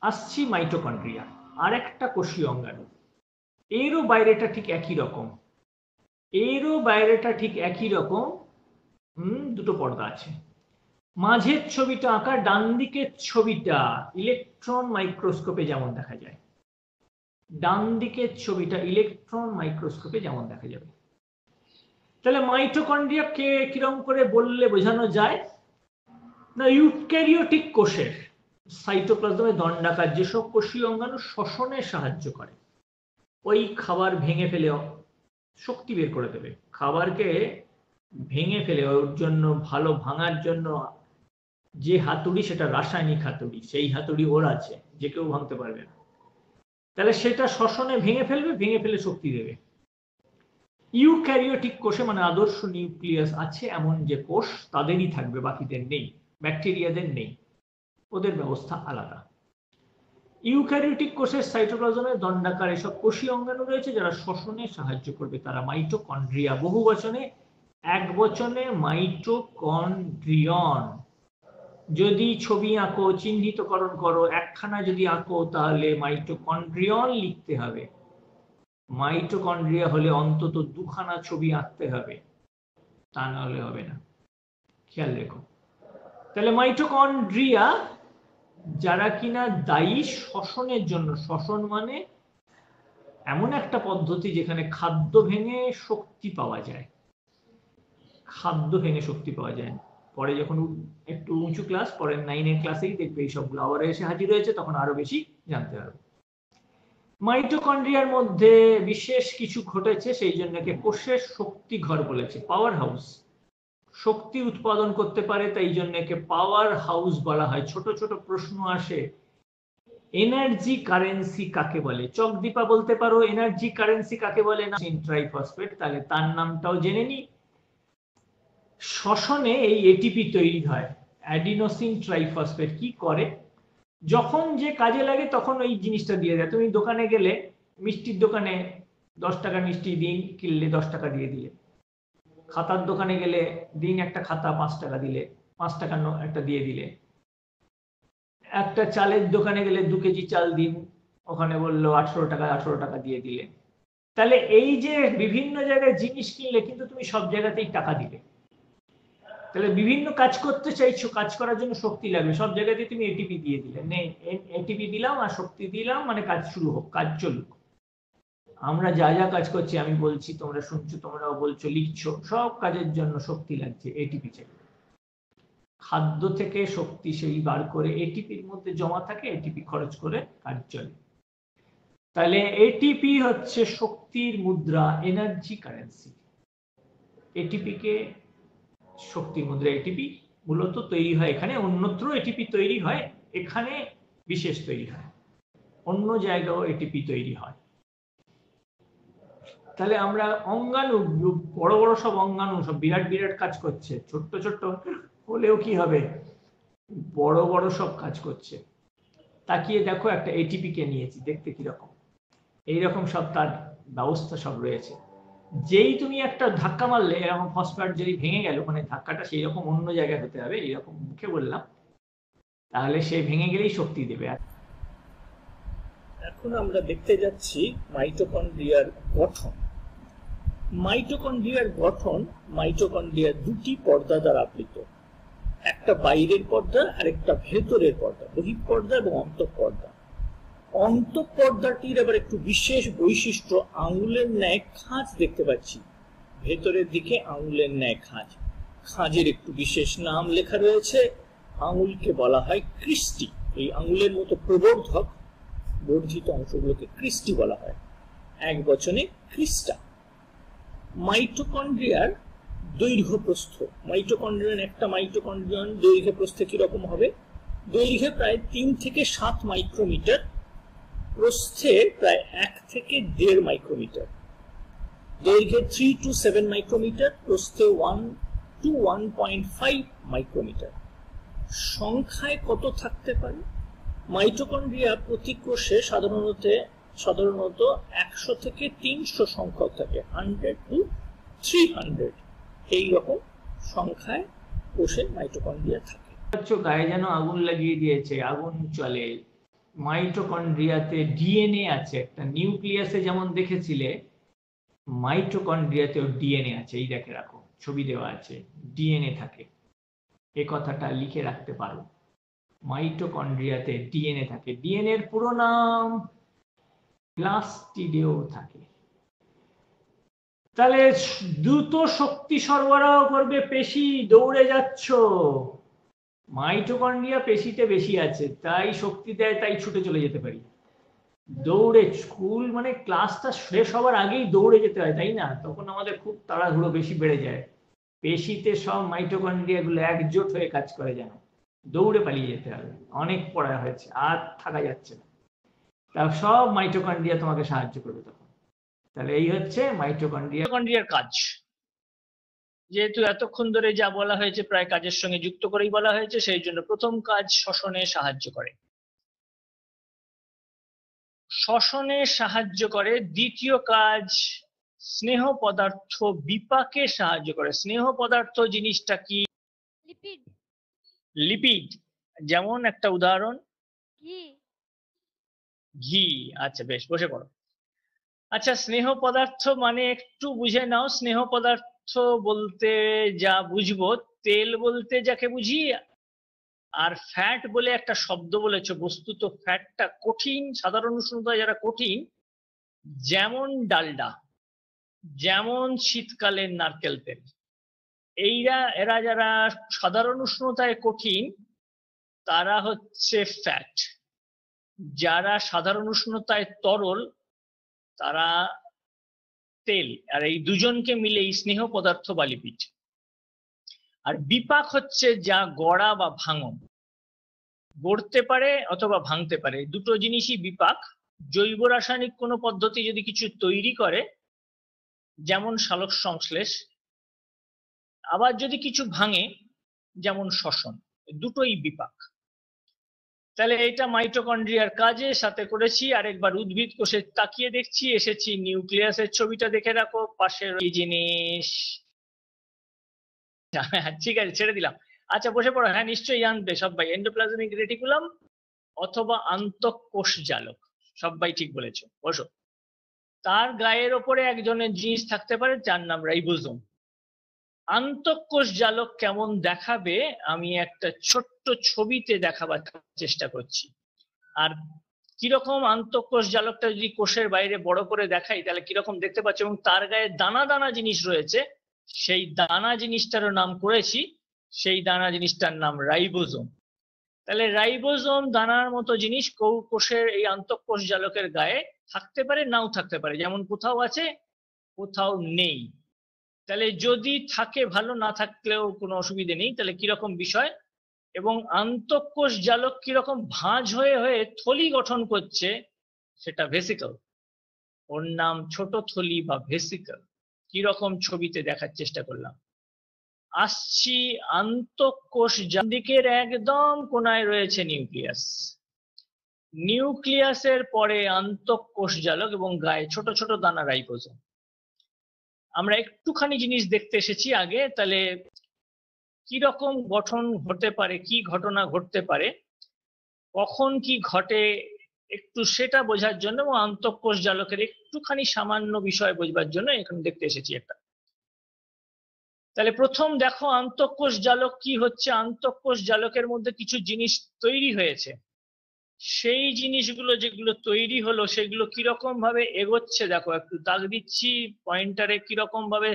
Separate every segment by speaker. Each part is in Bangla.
Speaker 1: আসছি মাইটোকন্ড্রিয়া, আর একটা কোষীয় অঙ্গাণু। এরও বাইরেটা ঠিক একই রকম, এরও বাইরেটা ঠিক একই রকম। দুটো পর্দা আছে। মাঝের ছবিটা আঁকা, ডান দিকের ছবিটা ইলেকট্রন মাইক্রোস্কোপে যেমন দেখা যায়, ডান দিকের ছবিটা ইলেকট্রন মাইক্রোস্কোপে যেমন দেখা যাবে। তাহলে মাইটোকন্ড্রিয়াকে কিরকম করে বললে বোঝানো যায় না, ইউক্যারিওটিক কোষের সাইটোপ্লাজমে দণ্ডাকার যেসব কোষীয় অঙ্গাণু শ্বসনে সাহায্য করে, ওই খাবার ভেঙে ফেলে শক্তি বের করে দেবে, খাবারকে ভেঙে ফেলে ওর জন্য ভালো ভাঙার জন্য যে হাতুড়ি, সেটা রাসায়নিক হাতুড়ি, সেই হাতুড়ি ওর আছে, যে কেউ ভাঙতে পারবে না। তাহলে সেটা শ্বসনে ভেঙে ফেলবে, ভেঙে ফেলে শক্তি দেবে। ইউক্যারিওটিক কোষে মানে আদর্শ নিউক্লিয়াস আছে এমন যে কোষ, তাদেরই থাকবে, বাকিদের নেই, ব্যাকটেরিয়াদের নেই, ওদের ব্যবস্থা আলাদা। ইউক্যারিওটিক কোষের সাইটোপ্লাজমে দণ্ডাকার এসব কোষীয় অঙ্গাণু রয়েছে যারা শ্বসনে সাহায্য করবে, তারা মাইটোকন্ড্রিয়া, বহু বচনে, এক বচনে মাইটোকন্ড্রিয়ন। যদি ছবি আঁকো, চিহ্নিতকরণ করো, একখানা যদি আঁকো তাহলে মাইটোকন্ড্রিয়ন লিখতে হবে। মাইটোকন্ড্রিয়া হলে অন্তত দুখানা ছবি আঁকতে হবে, তা না হলে হবে না, খেয়াল রেখো। তাহলে মাইটোকন্ড্রিয়া যারা কিনা দায়ী শ্বসনের জন্য, শ্বসন মানে এমন একটা পদ্ধতি যেখানে খাদ্য ভেঙে শক্তি পাওয়া যায়, খাদ্য ভেঙে শক্তি পাওয়া যায়। পরে যখন একটু উঁচু ক্লাস, পরের 9 ক্লাসেই দেখবে এই সবগুলো আবার এসে হাজির হয়েছে, তখন আরো বেশি জানতে হবে। মাইটোকন্ড্রিয়ার মধ্যে বিশেষ কিছু ঘটেছে, সেই জন্য কোষের শক্তি ঘর বলেছে, পাওয়ার হাউস, শক্তি উৎপাদন করতে পারে, তাই জন্য পাওয়ার হাউস বলা হয়। ছোট ছোট প্রশ্ন আসে, এনার্জি কারেন্সি কাকে বলে? চকদীপা বলতে পারো এনার্জি কারেন্সি কাকে বলে না, ট্রাইফসফেট, তাহলে তার নামটাও জেনে নি। শ্বসনে এই এটিপি তৈরি হয়, অ্যাডিনোসিন ট্রাইফসফেট। কি করে, যখন যে কাজে লাগে তখন ওই জিনিসটা দিয়ে দেয়। তুমি দোকানে গেলে, মিষ্টির দোকানে 10 টাকা মিষ্টি দিন কিনলে 10 টাকা দিয়ে দিলে, খাতার দোকানে গেলে দিন একটা খাতা 5 টাকা দিলে, 5 টাকা একটা দিয়ে দিলে, একটা চালের দোকানে গেলে 2 কেজি চাল দিন, ওখানে বললো 18 টাকা দিয়ে দিলে। তাহলে এই যে বিভিন্ন জায়গায় জিনিস কিনলে, কিন্তু তুমি সব জায়গাতেই টাকা দিলে, তাহলে বিভিন্ন কাজ করতে চাইছো, কাজ করার জন্য শক্তি লাগবে, সব জায়গাতে তুমি এটিপি দিয়ে দিলে, এটিপি দিলাম আর শক্তি দিলাম, মানে কাজ শুরু হোক, কাজ চলুক। আমরা যা যা কাজ করছি, আমি বলছি, তোমরা শুনছো, তোমরাও বলছো, লিখছো, সব কাজের জন্য শক্তি লাগছে, এটিপি চাই। খাদ্য থেকে শক্তি সেই বার করে এটিপির মধ্যে জমা থাকে, এটিপি খরচ করে কাজ চলে। তাহলে এটিপি হচ্ছে শক্তির মুদ্রা, এনার্জি কারেন্সি। এটিপি কে শক্তি মুদ্রা, এটিপি মূলত তৈরি হয় এখানে, অন্যত্র এটিপি তৈরি হয়, এখানে বিশেষ তৈরি হয়, অন্য জায়গাও এটিপি তৈরি হয়। তাহলে আমরা অঙ্গাণু, বড় বড় সব অঙ্গাণু, সব বিরাট বিরাট কাজ করছে, ছোট্ট ছোট্ট হলেও কি হবে, বড় বড় সব কাজ করছে। তাকিয়ে দেখো, একটা এটিপি কে নিয়েছি, দেখতে কিরকম, এইরকম সব তার ব্যবস্থা সব রয়েছে। যেই তুমি একটা ধাক্কা মারলে, এরকম ফসফেট যদি ভেঙে গেল, মানে ধাক্কাটা সেই রকম অন্য জায়গায় হতে হবে, এইরকম মুখে বললাম, তাহলে সে ভেঙে গেলেই শক্তি দেবে।
Speaker 2: এখন আমরা দেখতে যাচ্ছি মাইটোকন্ড্রিয়ার গঠন। মাইটোকন্ড্রিয়ার গঠন, মাইটোকন্ড্রিয়ার দুটি পর্দা দ্বারা আবৃত, একটা বাইরের পর্দা আর একটা ভেতরের পর্দা, বহিঃপর্দা এবং অন্তঃপর্দা। অন্তঃপর্দাটির আবার একটু বিশেষ বৈশিষ্ট্য, আঙুলের ন্যায় খাঁজ দেখতে পাচ্ছি, ভেতরের দিকে আঙুলের ন্যায় খাঁজ, খাঁজের একটু বিশেষ নাম লেখা রয়েছে, আঙুলকে বলা হয় ক্রিস্টি। এই আঙুলের মতো প্রবর্ধক বর্ধিত অংশগুলোকে ক্রিস্টি বলা হয়, এক বচনে ক্রিস্টা। মাইটোকন্ড্রিয়ার দৈর্ঘ্য প্রস্থ, মাইটোকন্ড্রিয়ান একটা মাইটোকন্ড্রিয়ান দৈর্ঘ্য প্রস্থে কিরকম হবে? দৈর্ঘ্যে প্রায় 3 থেকে 7 মাইক্রোমিটার, প্রস্থে প্রায় 1 থেকে 1.5 মাইক্রোমিটার। দৈর্ঘ্যে 3 to 7 মাইক্রোমিটার, প্রস্থে 1 to 1.5 মাইক্রোমিটার। সংখ্যায় কত থাকতে পারে? মাইটোকন্ড্রিয়া প্রতি কোষে সাধারণত 100 থেকে 300 সংখ্যক থাকে, 100 to 300, এই রকম সংখ্যায় কোষে মাইটোকন্ড্রিয়া থাকে।
Speaker 1: গায়ে যেন আগুন লাগিয়ে দিয়েছে, আগুন চলে, মাইটোকন্ড্রিয়াতে ডিএনএ আছে, একটা নিউক্লিয়াসে যেমন দেখেছিলে মাইটোকন্ড্রিয়াতেও ডিএনএ আছে। এই দেখে রাখো, ছবি দেওয়া আছে, ডিএনএ থাকে, এ কথাটা লিখে রাখতে পারো। মাইটোকন্ড্রিয়াতে ডিএনএ থাকে, ডিএনএ এর পুরো নাম প্লাস্টিডেও থাকে। তাহলে দ্রুত শক্তি সরবরাহ করবে পেশি, দৌড়ে যাচ্ছ, মাইটোকন্ড্রিয়া পেশিতে বেশি আছে, তাই শক্তি দেয়, তাই ছুটে চলে যেতে পারি। দৌড়ে, স্কুল মানে ক্লাসটা শেষ হওয়ার আগেই দৌড়ে যেতে হয়, তাই না? তখন আমাদের খুব তাড়াহুড়ো বেশি বেড়ে যায়। পেশিতে সব মাইটোকন্ড্রিয়া গুলো একজোট হয়ে কাজ করে, যেন দৌড়ে পালিয়ে যেতে হবে, অনেক পড়া হয়েছে, আর থাকা যাচ্ছে না। তা সব মাইটোকন্ড্রিয়া তোমাকে সাহায্য করবে তখন। তাহলে এই হচ্ছে মাইটোকন্ড্রিয়ার কাজ। যেহেতু এতক্ষণ ধরে যা বলা হয়েছে প্রায় কাজের সঙ্গে যুক্ত করেই বলা হয়েছে, সেই জন্য প্রথম কাজ শ্বসনে সাহায্য করে। শ্বসনে সাহায্য করে। দ্বিতীয় কাজ স্নেহ পদার্থ বিপাকে সাহায্য করে। স্নেহ পদার্থ জিনিসটা কি?
Speaker 3: লিপিড।
Speaker 1: লিপিড, যেমন একটা উদাহরণ?
Speaker 3: ঘি।
Speaker 1: ঘি। আচ্ছা বেশ, বসে পড়ো। আচ্ছা, স্নেহ পদার্থ মানে একটু বুঝে নাও। স্নেহ পদার্থ বলতে যা বুঝবো, তেল বলতে যাকে বুঝি, আর ফ্যাট বলে একটা শব্দ বলেছে। বস্তুত ফ্যাটটা কঠিন, সাধারণ উষ্ণতায় যারা কঠিন, যেমন ডালডা, যেমন শীতকালের নারকেল তেল, এরা যারা সাধারণ উষ্ণতায় কঠিন তারা হচ্ছে ফ্যাট। যারা সাধারণ উষ্ণতায় তরল তারা তেল। আর এই দুজনকে মিলেই স্নেহ পদার্থ বা লিপিড। আর বিপাক হচ্ছে যা গড়া বা ভাঙন, গড়তে পারে অথবা ভাঙতে পারে, দুটো জিনিসই বিপাক। জৈব রাসায়নিক কোনো পদ্ধতি যদি কিছু তৈরি করে, যেমন সালোক সংশ্লেষ, আবার যদি কিছু ভাঙে, যেমন শ্বসন, দুটোই বিপাক। তাহলে এটা মাইটোকন্ড্রিয়ার কাজের সাথে করেছি। আরেকবার উদ্ভিদ কোষে তাকিয়ে দেখছি, এসেছি নিউক্লিয়াসের ছবিটা দেখে রাখো, পাশের এই জিনিস। ঠিক আছে, ছেড়ে দিলাম। আচ্ছা বসে পড়ো। হ্যাঁ নিশ্চয়ই জানবে সবাই, এন্ডোপ্লাজমিক রেটিকুলাম অথবা আন্তঃকোষ জালক, সবাই ঠিক বলেছো, বসো। তার গায়ের ওপরে একজনের জিনিস থাকতে পারে যার নাম রাইবোজোম। আন্তঃকোষ জালক কেমন দেখাবে আমি একটা ছোট্ট ছবিতে দেখাবার চেষ্টা করছি। আর কিরকম আন্তঃকোষ জালকটা যদি কোষের বাইরে বড় করে দেখাই তাহলে কিরকম দেখতে পাচ্ছি, এবং তার গায়ে দানা দানা জিনিস রয়েছে, সেই দানা জিনিসটারও নাম করেছি, সেই দানা জিনিসটার নাম রাইবোজোম। তাহলে রাইবোজোম দানার মতো জিনিস কোষের এই আন্তঃকোষ জালকের গায়ে থাকতে পারে, নাও থাকতে পারে, যেমন কোথাও আছে কোথাও নেই। তাহলে যদি থাকে ভালো, না থাকলেও কোনো অসুবিধে নেই। তাহলে কিরকম বিষয়, এবং আন্তঃকোষ জালক কিরকম ভাঁজ হয়ে হয়ে থলি গঠন করছে, সেটা ভেসিকল, ওর নাম ছোট থলি বা ভেসিকল। কিরকম ছবিতে দেখার চেষ্টা করলাম। আসছি আন্তঃকোষ দিকের একদম কোনায় রয়েছে নিউক্লিয়াস। নিউক্লিয়াসের পরে আন্তঃকোষ জালক এবং গায়ে ছোট ছোট দানা রাইবোজোম। আমরা একটুখানি জিনিস দেখতে এসেছি আগে, তাহলে কি রকম গঠন হতে পারে, কি ঘটনা ঘটতে পারে, কখন কি ঘটে, একটু সেটা বোঝার জন্য এবং আন্তঃকোষ জালকের একটুখানি সামান্য বিষয় বোঝবার জন্য এখানে দেখতে এসেছি একটা। তাহলে প্রথম দেখো আন্তঃকোষ জালক কি হচ্ছে। আন্তঃকোষ জালকের মধ্যে কিছু জিনিস তৈরি হয়েছে, সেই জিনিসগুলো যেগুলো তৈরি হলো সেগুলো কিরকম ভাবে এগোচ্ছে দেখো, একটু দাগ দিচ্ছি পয়েন্টারে, কিরকম ভাবে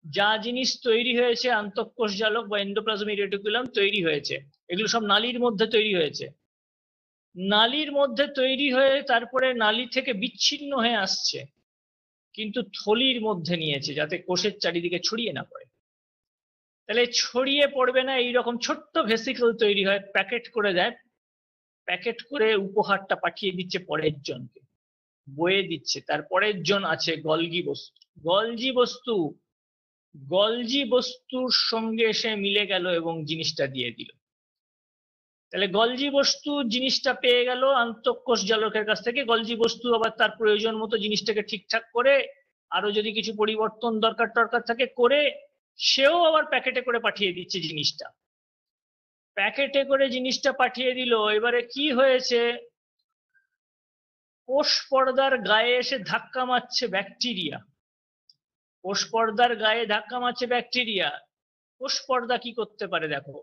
Speaker 1: যা জিনিস তৈরি হয়েছে আন্তঃকোষ জালক বা এন্ডোপ্লাজমিক রেটিকুলাম তৈরি হয়েছে, এগুলো সব নালীর মধ্যে তৈরি হয়েছে। নালীর মধ্যে তৈরি হয়ে তারপরে নালী থেকে বিচ্ছিন্ন হয়ে আসছে, কিন্তু থলির মধ্যে নিয়েছে যাতে কোষের চারিদিকে ছড়িয়ে না পড়ে। তাহলে ছড়িয়ে পড়বে না, এইরকম ছোট্ট ভেসিকল তৈরি হয়, প্যাকেট করে দেয়, প্যাকেট করে উপহারটা পাঠিয়ে দিচ্ছে পরের জনকে, বয়ে দিচ্ছে। তার পরের জন আছে গলগি বস্তু। গলজি বস্তুর সঙ্গে এসে মিলে গেল এবং জিনিসটা দিয়ে দিল। তাহলে গলজি বস্তু জিনিসটা পেয়ে গেল আন্তঃকোষ জালকের কাছ থেকে। গলজি বস্তু আবার তার প্রয়োজন মতো জিনিসটাকে ঠিকঠাক করে, আরো যদি কিছু পরিবর্তন দরকার থাকে করে, সেও আবার প্যাকেটে করে পাঠিয়ে দিচ্ছে জিনিসটা। প্যাকেটে করে জিনিসটা পাঠিয়ে দিল। এবারে কি হয়েছে, কোষ পর্দার গায়ে এসে ধাক্কা মারছে ব্যাকটেরিয়া। কোষ পর্দার গায়ে ধাক্কা মারছে ব্যাকটেরিয়া। কোষ পর্দা কি করতে পারে দেখো,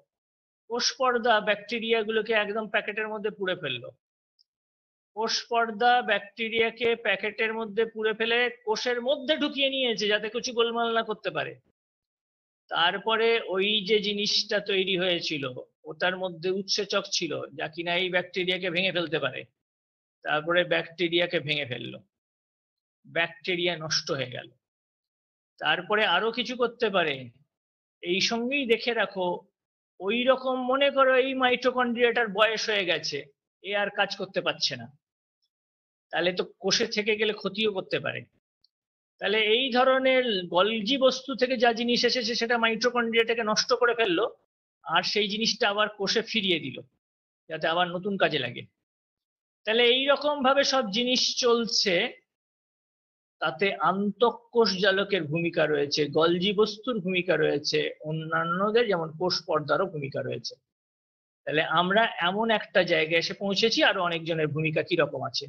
Speaker 1: কোষ পর্দা ব্যাকটেরিয়া গুলোকে একদম প্যাকেটের মধ্যে পুড়ে ফেললো। কোষ পর্দা ব্যাকটেরিয়াকে প্যাকেটের মধ্যে পুড়ে ফেলে কোষের মধ্যে ঢুকিয়ে নিয়েছে যাতে কিছু গোলমাল না করতে পারে। তারপরে ওই যে জিনিসটা তৈরি হয়েছিল ওটার মধ্যে উৎসেচক ছিল যা কিনা এই ব্যাকটেরিয়াকে ভেঙে ফেলতে পারে। তারপরে ব্যাকটেরিয়াকে ভেঙে ফেললো, ব্যাকটেরিয়া নষ্ট হয়ে গেল। তারপরে আরো কিছু করতে পারে, এই সঙ্গেই দেখে রাখো ওই রকম মনে করো এই মাইটোকন্ড্রিয়াটার বয়স হয়ে গেছে, এ আর কাজ করতে পারছে না, তাহলে তো কোষে থেকে গেলে ক্ষতিও করতে পারে। তাহলে এই ধরনের গলজি বস্তু থেকে যা জিনিস এসেছে সেটা মাইটোকন্ড্রিয়াটাকে নষ্ট করে ফেললো, আর সেই জিনিসটা আবার কোষে ফিরিয়ে দিল যাতে আবার নতুন কাজে লাগে। তাহলে এইরকম ভাবে সব জিনিস চলছে, তাতে আন্তঃকোষ জালকের ভূমিকা রয়েছে, গলজি বস্তুর ভূমিকা রয়েছে, অন্যান্যদের যেমন কোষ পর্দারও ভূমিকা রয়েছে। তাহলে আমরা এমন একটা জায়গায় এসে পৌঁছেছি, আরো অনেকজনের ভূমিকা কি রকম আছে।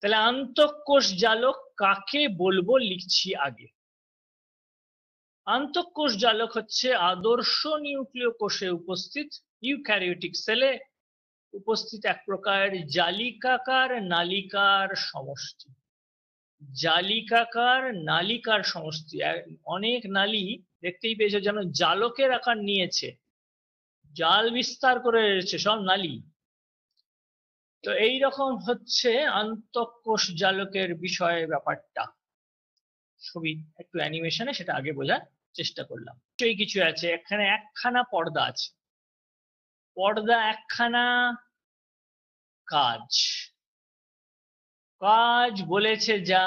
Speaker 1: তাহলে আন্তঃকোষ জালক কাকে বলবো লিখছি আগে। আন্তঃকোষ জালক হচ্ছে আদর্শ নিউক্লিয় কোষে উপস্থিত ইউক্যারিওটিক সেলে উপস্থিত এক প্রকার জালিকাকার নালিকার সমষ্টি। জালিকাকার নালিকার সমষ্টি, অনেক নালী দেখতেই পেয়েছো যেন জালকের আকার নিয়েছে, জাল বিস্তার করে রয়েছে সব নালী। তো এইরকম হচ্ছে আন্তঃকোষ জালকের বিষয়ে ব্যাপারটা। ছবি একটু অ্যানিমেশনে সেটা আগে বোঝার চেষ্টা করলাম। কিছু আছে, এখানে একখানা পর্দা আছে, পর্দা একখানা, কাজ কাজ বলেছে যা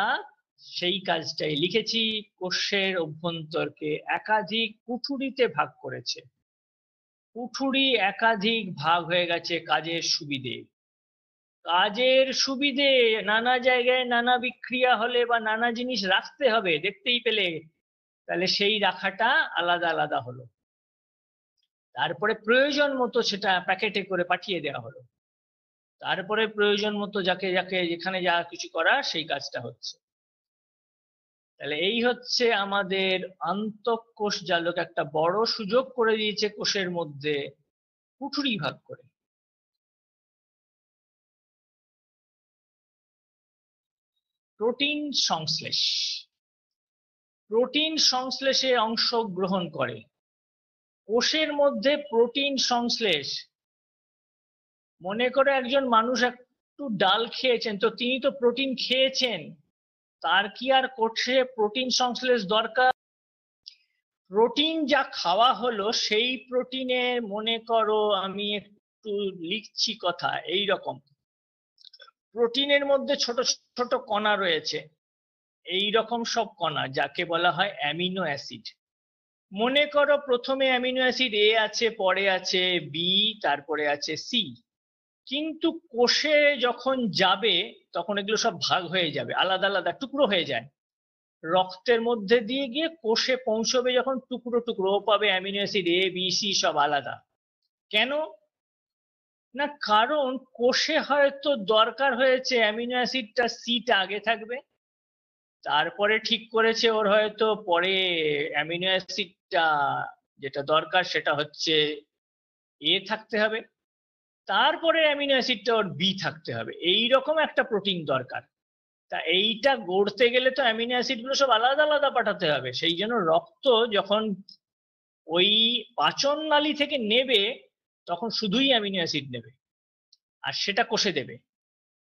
Speaker 1: সেই কাজটাই লিখেছি। কোষের অভ্যন্তরকে একাধিক কুঠুরিতে ভাগ করেছে, কুঠুরি একাধিক ভাগ হয়ে গেছে কাজের সুবিধে। কাজের সুবিধে নানা জায়গায় নানা বিক্রিয়া হলে বা নানা জিনিস রাখতে হবে দেখতেই পেলে, তাহলে সেই রাখাটা আলাদা আলাদা হলো। তারপরে প্রয়োজন মতো সেটা প্যাকেটে করে পাঠিয়ে দেওয়া হলো। তারপরে প্রয়োজন মতো যাকে যাকে যেখানে যা কিছু করা সেই কাজটা হচ্ছে। তাহলে এই হচ্ছে আমাদের আন্তঃকোষ জালক একটা বড় সুযোগ করে দিয়েছে কোষের মধ্যে কুঠুরি ভাগ করে। প্রোটিন সংশ্লেষ, প্রোটিন সংশ্লেষে অংশগ্রহণ করে কোষের মধ্যে। প্রোটিন সংশ্লেষ মনে করে একজন মানুষ একটু ডাল খেয়েছেন, তো তিনি তো প্রোটিন খেয়েছেন, তার কি আর কোষে প্রোটিন সংশ্লেষ দরকার? প্রোটিন যা খাওয়া হলো সেই প্রোটিনে মনে করো আমি একটু লিখছি কথা এই রকম, প্রোটিনের মধ্যে ছোট ছোট কণা রয়েছে, এই রকম সব কণা যাকে বলা হয় অ্যামিনো অ্যাসিড। মনে করো প্রথমে অ্যামিনো অ্যাসিড এ আছে, পরে আছে বি, তারপরে আছে সি। কিন্তু কোষে যখন যাবে তখন এগুলো সব ভাগ হয়ে যাবে, আলাদা আলাদা টুকরো হয়ে যায়। রক্তের মধ্যে দিয়ে গিয়ে কোষে পৌঁছবে যখন টুকরো টুকরো, ও পাবে amino acid A B C সব আলাদা। কেন না, কারণ কোষে হয়তো দরকার হয়েছে অ্যামিনো অ্যাসিডটা সিটা আগে থাকবে, তারপরে ঠিক করেছে ওর হয়তো পরে অ্যামিনো অ্যাসিডটা যেটা দরকার সেটা হচ্ছে এ থাকতে হবে, তারপরে অ্যামিনো অ্যাসিডটা ওর বি থাকতে হবে। এইরকম একটা প্রোটিন দরকার। তা এইটা গড়তে গেলে তো অ্যামিনো অ্যাসিড গুলো সব আলাদা আলাদা পাঠাতে হবে। সেই জন্য রক্ত যখন ওই পাচন নালী থেকে নেবে তখন শুধুই অ্যামিনো অ্যাসিড নেবে, আর সেটা কোষে দেবে।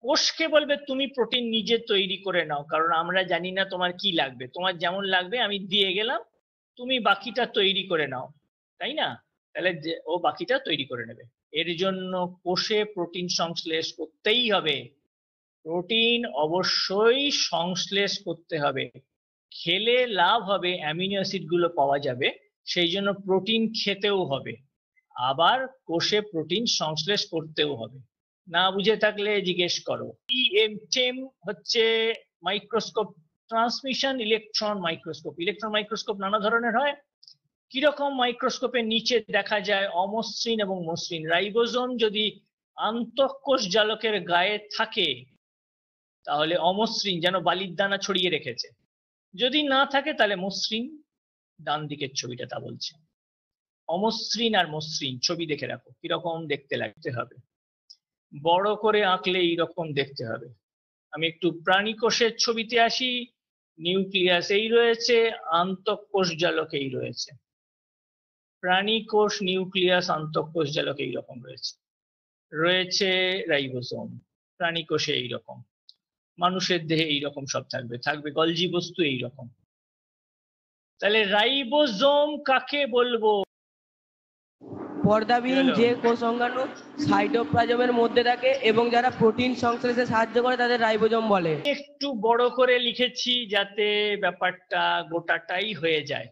Speaker 1: কোষকে বলবে তুমি প্রোটিন নিজে তৈরি করে নাও, কারণ আমরা জানি না তোমার কি লাগবে, তোমার যেমন লাগবে আমি দিয়ে গেলাম, তুমি বাকিটা তৈরি করে নাও, তাই না? তাহলে ও বাকিটা তৈরি করে নেবে। এর জন্য কোষে প্রোটিন সংশ্লেষ করতেই হবে, প্রোটিন অবশ্যই সংশ্লেষ করতে হবে। খেলে লাভ হবে, অ্যামিনো অ্যাসিড গুলো পাওয়া যাবে, সেই জন্য প্রোটিন খেতেও হবে, আবার কোষে প্রোটিন সংশ্লেষ করতেও হবে। না বুঝে থাকলে জিজ্ঞেস করো। টেম হচ্ছে microscope, transmission electron microscope. Electron microscope নানা ধরনের হয়। কিরকম? মাইক্রোস্কোপের নিচে দেখা যায় অমসৃণ এবং মসৃণ। রাইবোজোম যদি আন্তঃকোষ জালকের গায়ে থাকে
Speaker 3: তাহলে অমসৃণ, যেন বালির দানা ছড়িয়ে রেখেছে। যদি না থাকে তাহলে মসৃণ, ডান দিকের ছবিটা তা বলছে। অমসৃণ আর মসৃণ ছবি দেখে রাখো কিরকম দেখতে লাগতে হবে, বড় করে আঁকলে এইরকম দেখতে হবে। আমি একটু প্রাণী কোষের ছবিতে আসি। নিউক্লিয়াস এই রয়েছে, আন্তঃকোষ জালক এই রয়েছে। প্রাণী কোষ, নিউক্লিয়াস, আন্তঃকোষ জালক এইরকম রয়েছে। রয়েছে রাইবোসোম, প্রাণী কোষে এইরকম, মানুষের দেহে এইরকম সব থাকবে, থাকবে গলজি বস্তু এইরকম। তাহলে রাইবোজোম কাকে বলবো?
Speaker 4: পর্দাবিহীন যে কোষ অঙ্গাণু সাইটোপ্লাজমের মধ্যে থাকে এবং যারা প্রোটিন সংশ্লেষে সাহায্য করে তাদের রাইবোজোম বলে।
Speaker 3: একটু বড় করে লিখেছি যাতে ব্যাপারটা গোটাটাই হয়ে যায়।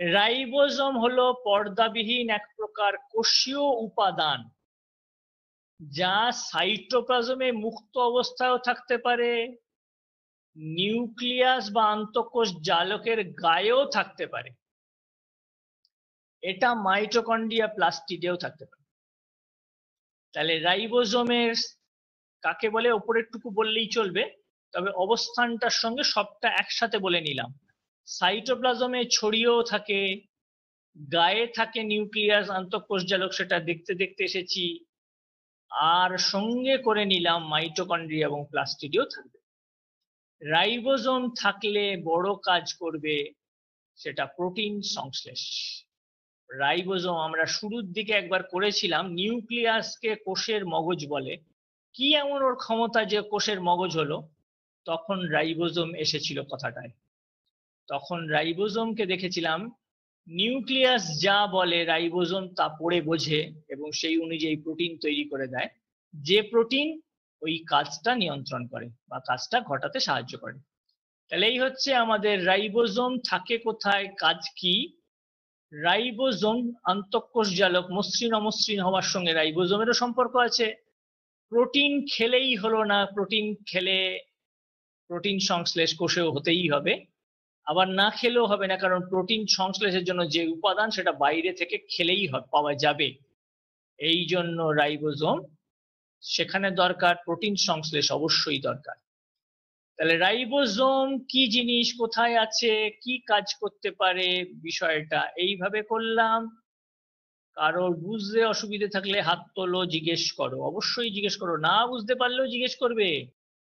Speaker 3: রাইবোজোম হলো পর্দাবিহীন এক প্রকার কোষীয় উপাদান, যা সাইটোপ্লাজমে মুক্ত অবস্থায়ও থাকতে পারে, নিউক্লিয়াস বা আন্তঃকোষ জালকের গায়েও থাকতে পারে। এটা মাইটোকন্ড্রিয়া প্লাস্টিডেও থাকতে পারে। তাহলে রাইবোজোমের কাকে বলে ওপরের টুকু বললেই চলবে, তবে অবস্থানটার সঙ্গে সবটা একসাথে বলে নিলাম। সাইটোপ্লাজমে ছড়িয়েও থাকে, গায়ে থাকে নিউক্লিয়াস, আন্তঃকোষ জালক, সেটা দেখতে দেখতে এসেছি, আর সঙ্গে করে নিলাম মাইটোকন্ড্রিয়া এবং প্লাস্টিডিও থাকবে। রাইবোজোম থাকলে বড় কাজ করবে, সেটা প্রোটিন সংশ্লেষ। রাইবোজোম আমরা শুরুর দিকে একবার করেছিলাম, নিউক্লিয়াসকে কোষের মগজ বলে। কি এমন ওর ক্ষমতা যে কোষের মগজ হলো? তখন রাইবোজোম এসেছিল কথাটায়। তখন রাইবোজোমকে দেখেছিলাম নিউক্লিয়াস যা বলে রাইবোজোম তা পড়ে বোঝে এবং সেই অনুযায়ী প্রোটিন তৈরি করে দেয়, যে প্রোটিন ওই কাজটা নিয়ন্ত্রণ করে বা কাজটা ঘটাতে সাহায্য করে। তাহলে এই হচ্ছে আমাদের রাইবোজোম থাকে কোথায়, কাজ কি। রাইবোজোম আন্তঃকোষ জালক, মসৃণ অমসৃণ হওয়ার সঙ্গে রাইবোজোমেরও সম্পর্ক আছে। প্রোটিন খেলেই হলো না, প্রোটিন খেলে প্রোটিন সংশ্লেষ কোষেও হতেই হবে, আবার না খেলেও হবে না, কারণ প্রোটিন সংশ্লেষের জন্য যে উপাদান সেটা বাইরে থেকে খেলেই পাওয়া যাবে। এই জন্য রাইবোজোম সেখানে দরকার, প্রোটিন সংশ্লেষ অবশ্যই দরকার। তাহলে রাইবোজোম কি জিনিস, কোথায় আছে, কি কাজ করতে পারে, বিষয়টা এইভাবে করলাম। কারোর বুঝতে অসুবিধে থাকলে হাত তোলো, জিজ্ঞেস করো, অবশ্যই জিজ্ঞেস করো, না বুঝতে পারলেও জিজ্ঞেস করবে।